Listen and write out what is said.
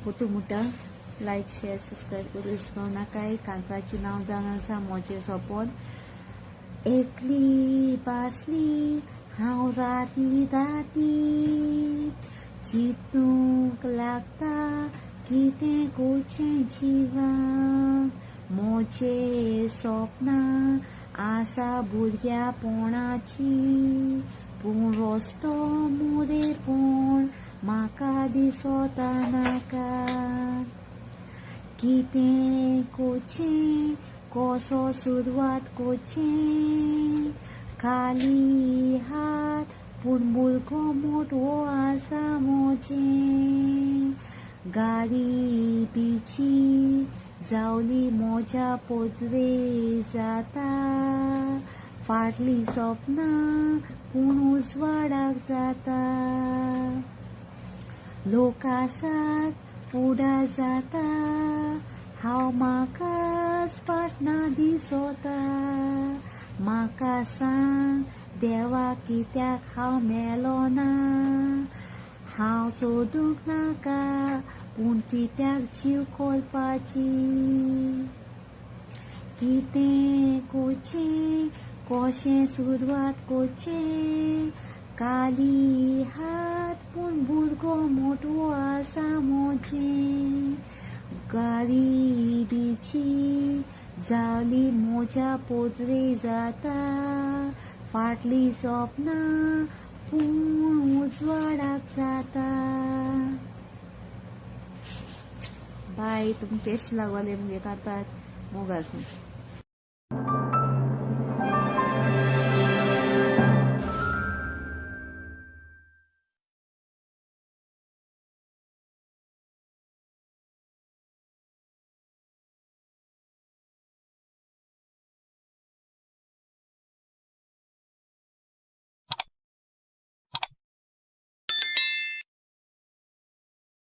मुटा लायक share subscribe करूं विसरू नाका. कांकराचें नांव जावन आसा मोजें सोपोन. एकली बासली हांव राती राती चिंतूंक लागता कितें करचें जिवान. मोजें सपनां आसा भुरग्यापणाची पूण रस्तो मोरेपण म्हाका दिसोता नाका. कितें करचें कसो सुरवात करचें खाली हात पूण भुरगो मोठो आसा मोजें. गरिबीची जावली मोज्या पोजरे जाता फाटली सपनां पूण उजवाडाक जाता. लोक आसात फुडार जाता हांव म्हाकाच फाटना दिसोता. म्हाका सांग देवा कित्याक हांव मेलो ना. हांव सोदूंक नाका पूण कित्याक जीव कोरपाची. कितें करचें कशें सुरवात करचें खाली हात पूण भुरगो मोठो आसा मोजें. गरिबीची जावली मोज्या पोजरे जाता फाटली सपनां पूण उजवाडाक जाता. बाय तुमकां टेस्ट लागले मुगे कांतात मोगासून.